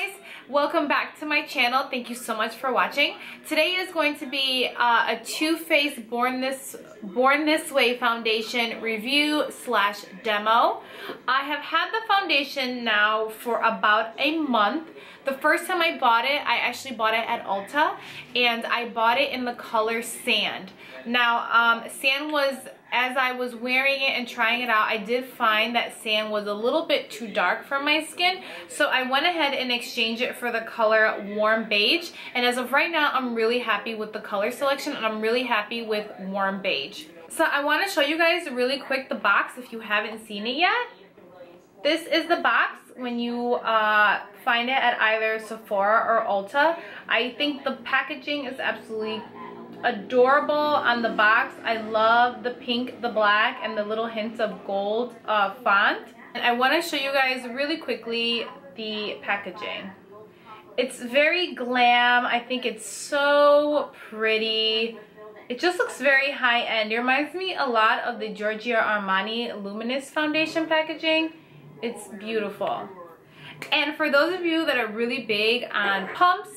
guys, welcome back to my channel. Thank you so much for watching. Today is going to be a Too Faced Born This Way foundation review slash demo. I have had the foundation now for about a month. The first time I bought it, I actually bought it at Ulta, and I bought it in the color Sand. Now, Sand was, as I was wearing it and trying it out, I did find that Sand was a little bit too dark for my skin, so I went ahead and exchanged it for the color Warm Beige, and as of right now, I'm really happy with the color selection, and I'm really happy with Warm Beige. So I want to show you guys really quick the box if you haven't seen it yet. This is the box when you find it at either Sephora or Ulta. I think the packaging is absolutely adorable on the box. I love the pink, the black, and the little hints of gold font. And I want to show you guys really quickly the packaging. It's very glam. I think it's so pretty. It just looks very high-end. It reminds me a lot of the Giorgio Armani Luminous Foundation packaging. It's beautiful. And for those of you that are really big on pumps,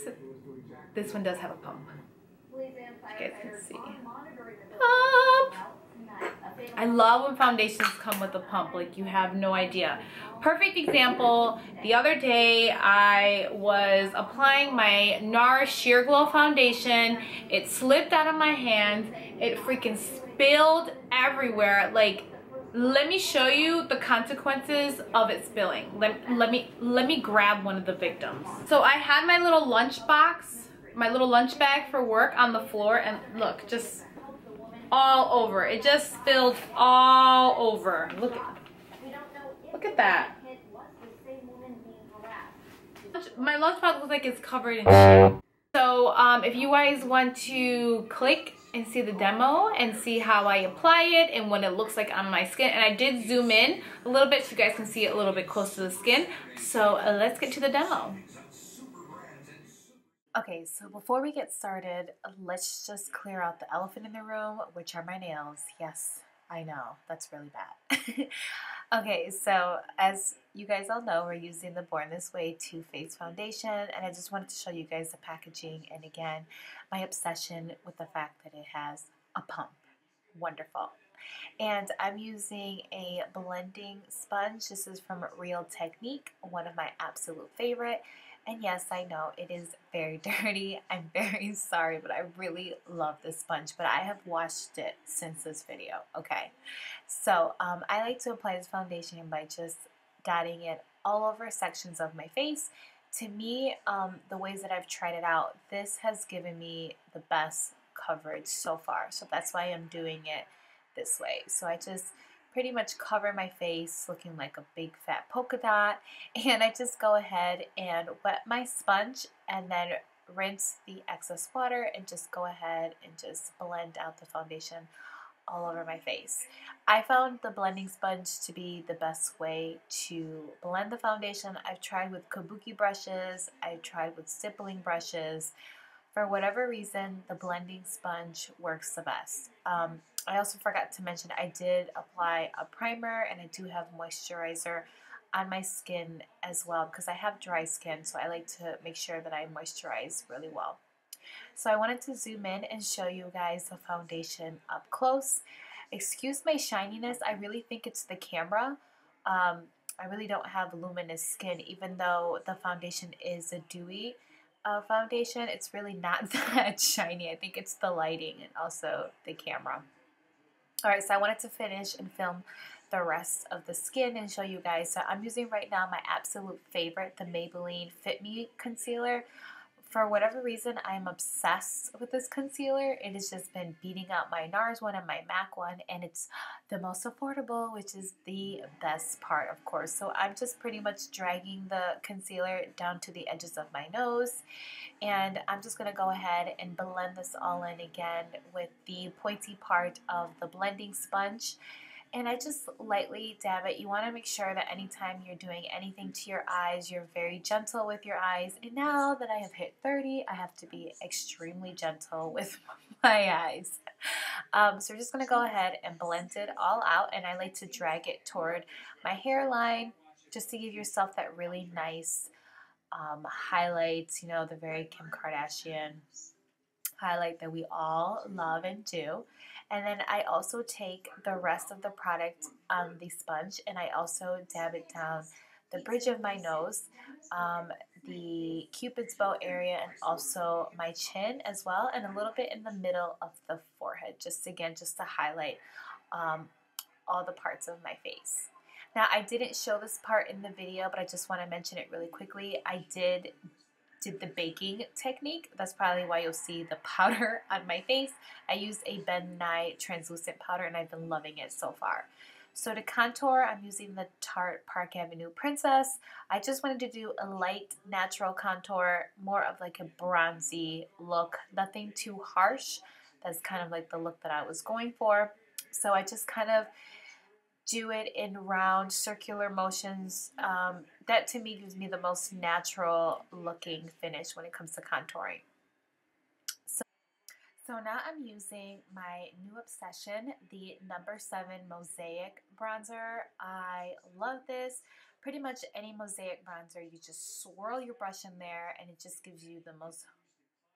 this one does have a pump. You guys can see. Pump! I love when foundations come with a pump, like you have no idea. Perfect example, the other day I was applying my NARS Sheer Glow foundation. It slipped out of my hand. It freaking spilled everywhere. Like, let me show you the consequences of it spilling. Let me grab one of the victims. So I had my little lunch box, my little lunch bag for work on the floor, and look, just all over. It just spilled all over. Look at that. My lunch box looks like it's covered in shit. So if you guys want to click and see the demo and see how I apply it and what it looks like on my skin, and I did zoom in a little bit so you guys can see it a little bit close to the skin. So let's get to the demo. Okay, so before we get started, let's just clear out the elephant in the room, which are my nails. Yes, I know, that's really bad. Okay, so as you guys all know, we're using the Born This Way Too Faced foundation, and I just wanted to show you guys the packaging, and again, my obsession with the fact that it has a pump. Wonderful. And I'm using a blending sponge. This is from Real Technique, one of my absolute favorite. And yes, I know it is very dirty. I'm very sorry, but I really love this sponge. But I have washed it since this video, okay? So I like to apply this foundation by just dotting it all over sections of my face. To me, the ways that I've tried it out, this has given me the best coverage so far. So that's why I'm doing it this way. So I just pretty much cover my face looking like a big fat polka dot, and I just go ahead and wet my sponge and then rinse the excess water and just go ahead and just blend out the foundation all over my face. I found the blending sponge to be the best way to blend the foundation. I've tried with kabuki brushes, I've tried with stippling brushes. For whatever reason, the blending sponge works the best. I also forgot to mention I did apply a primer, and I do have moisturizer on my skin as well because I have dry skin, so I like to make sure that I moisturize really well. So I wanted to zoom in and show you guys the foundation up close. Excuse my shininess, I really think it's the camera. I really don't have luminous skin, even though the foundation is a dewy foundation. It's really not that shiny. I think it's the lighting and also the camera. Alright, so I wanted to finish and film the rest of the skin and show you guys. So I'm using right now my absolute favorite, the Maybelline Fit Me Concealer. For whatever reason, I'm obsessed with this concealer. It has just been beating out my NARS one and my MAC one, and it's the most affordable, which is the best part, of course. So I'm just pretty much dragging the concealer down to the edges of my nose, and I'm just going to go ahead and blend this all in again with the pointy part of the blending sponge. And I just lightly dab it. You want to make sure that anytime you're doing anything to your eyes, you're very gentle with your eyes. And now that I have hit 30, I have to be extremely gentle with my eyes. So we're just going to go ahead and blend it all out. And I like to drag it toward my hairline just to give yourself that really nice highlights, you know, the very Kim Kardashian highlight that we all love and do. And then I also take the rest of the product on the sponge and I also dab it down the bridge of my nose, the Cupid's bow area, and also my chin as well, and a little bit in the middle of the forehead, just again, just to highlight all the parts of my face. Now, I didn't show this part in the video, but I just want to mention it really quickly. I did the baking technique. That's probably why you'll see the powder on my face. I used a Ben Nye translucent powder and I've been loving it so far. So to contour, I'm using the Tarte Park Avenue Princess. I just wanted to do a light natural contour, more of like a bronzy look, nothing too harsh. That's kind of like the look that I was going for. So I just kind of do it in round circular motions. That to me gives me the most natural looking finish when it comes to contouring. So now I'm using my new obsession, the No7 Mosaic bronzer. I love this. Pretty much any Mosaic bronzer, you just swirl your brush in there and it just gives you the most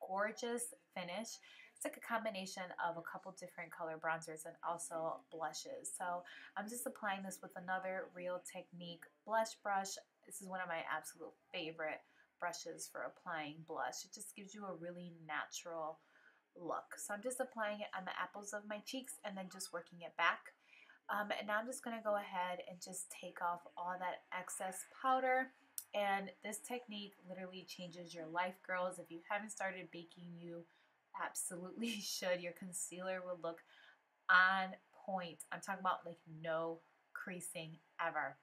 gorgeous finish. It's like a combination of a couple different color bronzers and also blushes. So I'm just applying this with another Real Technique blush brush. This is one of my absolute favorite brushes for applying blush. It just gives you a really natural look. So I'm just applying it on the apples of my cheeks and then just working it back. And now I'm just going to go ahead and just take off all that excess powder. And this technique literally changes your life, girls. If you haven't started baking, you absolutely should. Your concealer will look on point. I'm talking about like no creasing ever.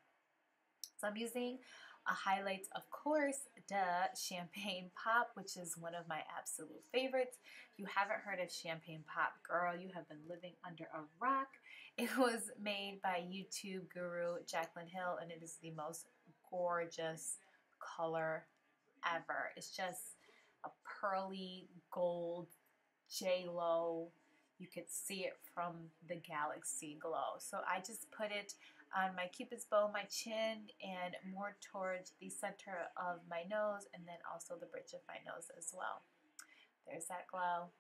So I'm using a highlight, of course, Champagne Pop, which is one of my absolute favorites. If you haven't heard of Champagne Pop, girl, you have been living under a rock. It was made by YouTube guru Jaclyn Hill, and it is the most gorgeous color ever. It's just a pearly gold J-Lo. You could see it from the galaxy glow. So I just put it on my Cupid's bow, my chin, and more towards the center of my nose, and then also the bridge of my nose as well. There's that glow.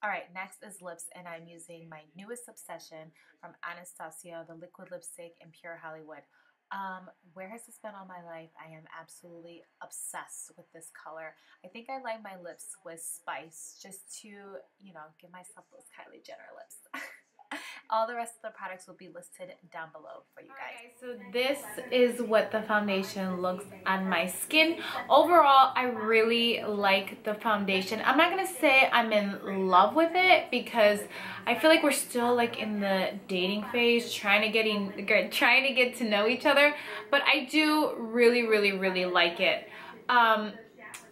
All right, next is lips, and I'm using my newest obsession from Anastasia, the liquid lipstick in Pure Hollywood. Where has this been all my life? I am absolutely obsessed with this color. I think I line my lips with spice just to, you know, give myself those Kylie Jenner lips. All the rest of the products will be listed down below for you guys. So this is what the foundation looks on my skin. Overall, I really like the foundation. I'm not gonna say I'm in love with it because I feel like we're still like in the dating phase, trying to get to know each other. But I do really like it.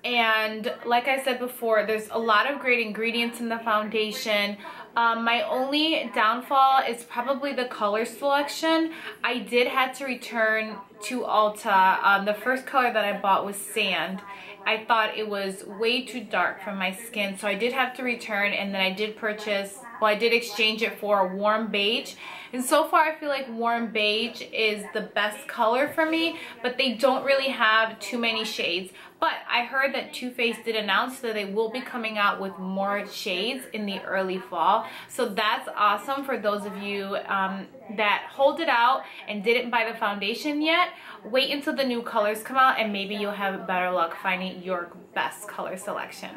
And like I said before, there's a lot of great ingredients in the foundation. My only downfall is probably the color selection. I did have to return to Ulta. The first color that I bought was Sand. I thought it was way too dark for my skin, so I did have to return, and then I did purchase, well, I did exchange it for a warm beige. And so far I feel like warm beige is the best color for me, but they don't really have too many shades. But I heard that Too Faced did announce that they will be coming out with more shades in the early fall. So that's awesome for those of you that hold it out and didn't buy the foundation yet. Wait until the new colors come out and maybe you'll have better luck finding your best color selection.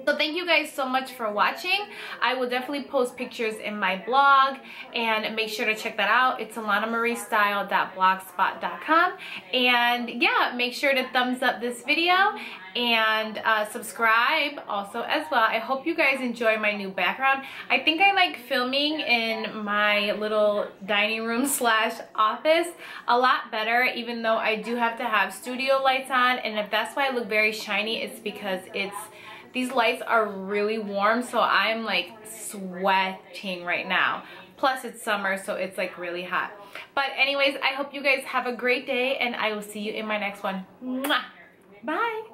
So thank you guys so much for watching. I will definitely post pictures in my blog and make sure to check that out. It's AlanaMarieStyle.blogspot.com. And yeah, make sure to thumbs up this video and subscribe also as well. I hope you guys enjoy my new background. I think I like filming in my little dining room slash office a lot better, even though I do have to have studio lights on. And if that's why I look very shiny, it's because these lights are really warm, so I'm like sweating right now. Plus it's summer, so it's like really hot. But anyways, I hope you guys have a great day and I will see you in my next one. Mwah! Bye!